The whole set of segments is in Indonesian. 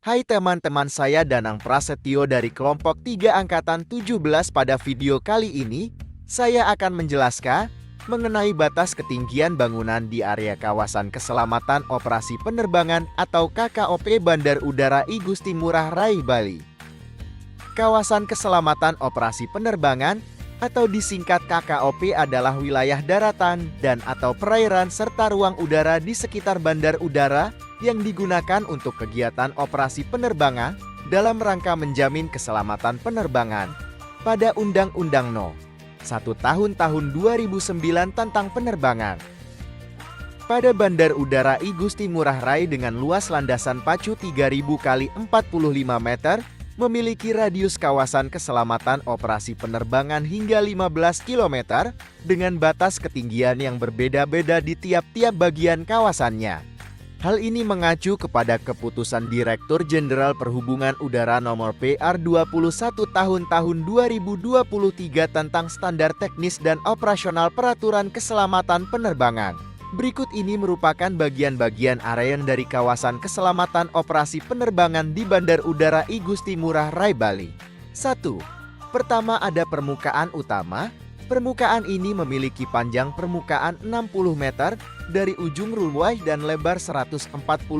Hai teman-teman, saya Danang Prasetyo dari kelompok 3 Angkatan 17. Pada video kali ini, saya akan menjelaskan mengenai batas ketinggian bangunan di area Kawasan Keselamatan Operasi Penerbangan atau KKOP Bandar Udara I Gusti Ngurah Rai, Bali. Kawasan Keselamatan Operasi Penerbangan atau disingkat KKOP adalah wilayah daratan dan atau perairan serta ruang udara di sekitar bandar udara yang digunakan untuk kegiatan operasi penerbangan dalam rangka menjamin keselamatan penerbangan. Pada Undang-Undang No. 1 Tahun 2009 tentang penerbangan. Pada Bandar Udara I Gusti Ngurah Rai dengan luas landasan pacu 3000 x 45 meter, memiliki radius kawasan keselamatan operasi penerbangan hingga 15 km dengan batas ketinggian yang berbeda-beda di tiap-tiap bagian kawasannya. Hal ini mengacu kepada Keputusan Direktur Jenderal Perhubungan Udara Nomor PR 21 Tahun 2023 tentang Standar Teknis dan Operasional Peraturan Keselamatan Penerbangan. Berikut ini merupakan bagian-bagian area dari kawasan keselamatan operasi penerbangan di Bandar Udara I Gusti Ngurah Rai, Bali. 1. Pertama, ada permukaan utama. Permukaan ini memiliki panjang permukaan 60 meter dari ujung runway dan lebar 140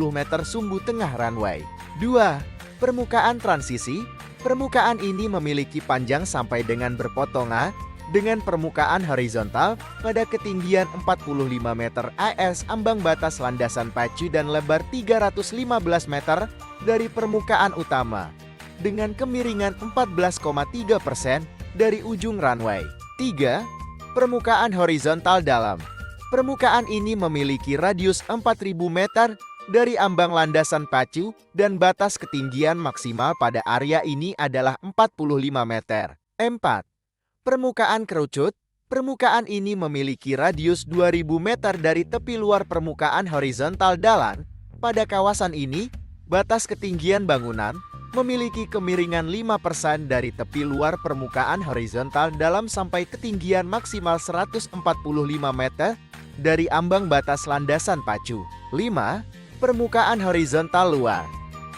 meter sumbu tengah runway. 2. Permukaan transisi. Permukaan ini memiliki panjang sampai dengan berpotongan dengan permukaan horizontal pada ketinggian 45 meter AS, ambang batas landasan pacu dan lebar 315 meter dari permukaan utama dengan kemiringan 14,3% dari ujung runway. 3. Permukaan horizontal dalam. Permukaan ini memiliki radius 4000 meter dari ambang landasan pacu dan batas ketinggian maksimal pada area ini adalah 45 meter. 4. Permukaan kerucut. Permukaan ini memiliki radius 2000 meter dari tepi luar permukaan horizontal dalam. Pada kawasan ini, batas ketinggian bangunan memiliki kemiringan 5% dari tepi luar permukaan horizontal dalam sampai ketinggian maksimal 145 meter dari ambang batas landasan pacu. 5. Permukaan horizontal luar.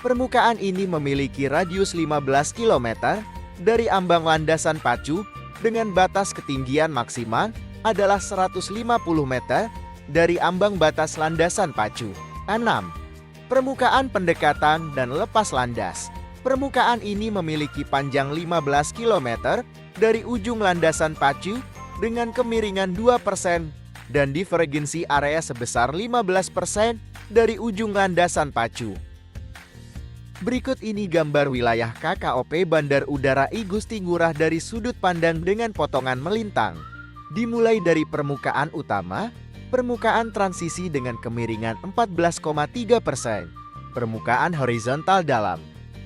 Permukaan ini memiliki radius 15 km dari ambang landasan pacu dengan batas ketinggian maksimal adalah 150 meter dari ambang batas landasan pacu. 6. Permukaan pendekatan dan lepas landas. Permukaan ini memiliki panjang 15 km dari ujung landasan pacu dengan kemiringan 2% dan divergensi area sebesar 15% dari ujung landasan pacu. Berikut ini gambar wilayah KKOP Bandar Udara I Gusti Ngurah dari sudut pandang dengan potongan melintang. Dimulai dari permukaan utama, permukaan transisi dengan kemiringan 14,3%, permukaan horizontal dalam,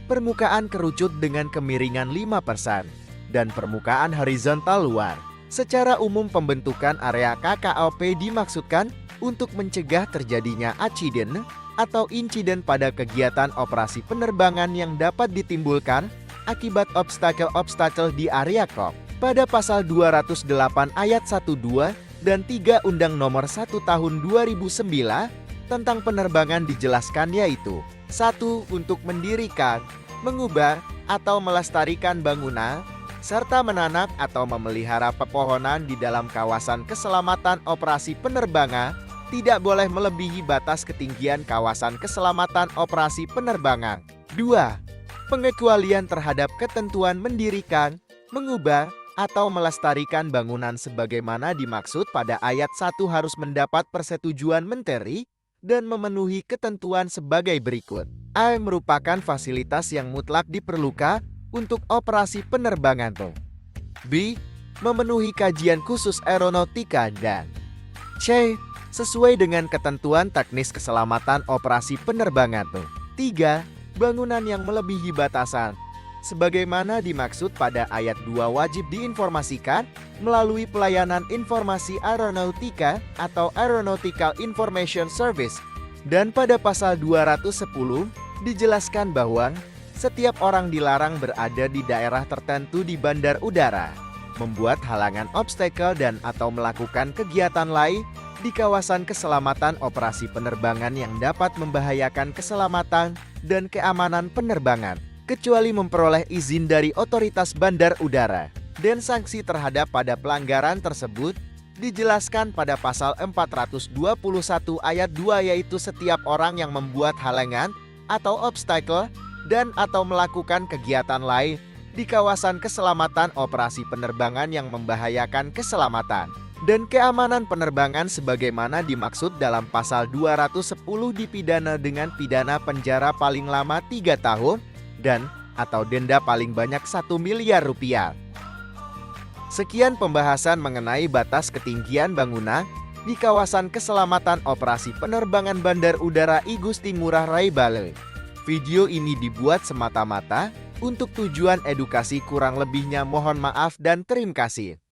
permukaan kerucut dengan kemiringan 5%, dan permukaan horizontal luar. Secara umum pembentukan area KKOP dimaksudkan untuk mencegah terjadinya accident atau insiden pada kegiatan operasi penerbangan yang dapat ditimbulkan akibat obstacle di area KOP. Pada pasal 208 ayat 1, 2, dan 3 Undang Nomor 1 Tahun 2009 tentang penerbangan dijelaskan, yaitu 1. Untuk mendirikan, mengubah, atau melestarikan bangunan, serta menanam atau memelihara pepohonan di dalam kawasan keselamatan operasi penerbangan tidak boleh melebihi batas ketinggian kawasan keselamatan operasi penerbangan. 2. Pengecualian terhadap ketentuan mendirikan, mengubah, atau melestarikan bangunan sebagaimana dimaksud pada ayat 1 harus mendapat persetujuan Menteri dan memenuhi ketentuan sebagai berikut. A. Merupakan fasilitas yang mutlak diperlukan untuk operasi penerbangan. B. Memenuhi kajian khusus aeronautika. Dan C. Sesuai dengan ketentuan teknis keselamatan operasi penerbangan. 3. Bangunan yang melebihi batasan sebagaimana dimaksud pada ayat 2 wajib diinformasikan melalui pelayanan informasi aeronautika atau Aeronautical Information Service. Dan pada pasal 210 dijelaskan bahwa setiap orang dilarang berada di daerah tertentu di bandar udara, membuat halangan obstacle dan atau melakukan kegiatan lain di kawasan keselamatan operasi penerbangan yang dapat membahayakan keselamatan dan keamanan penerbangan, kecuali memperoleh izin dari otoritas bandar udara. Dan sanksi terhadap pada pelanggaran tersebut dijelaskan pada pasal 421 ayat 2, yaitu setiap orang yang membuat halangan atau obstacle dan atau melakukan kegiatan lain di kawasan keselamatan operasi penerbangan yang membahayakan keselamatan dan keamanan penerbangan sebagaimana dimaksud dalam pasal 210 dipidana dengan pidana penjara paling lama 3 tahun dan atau denda paling banyak 1 miliar rupiah. Sekian pembahasan mengenai batas ketinggian bangunan di kawasan keselamatan operasi penerbangan Bandar Udara I Gusti Ngurah Rai Bale. Video ini dibuat semata-mata untuk tujuan edukasi, kurang lebihnya mohon maaf dan terima kasih.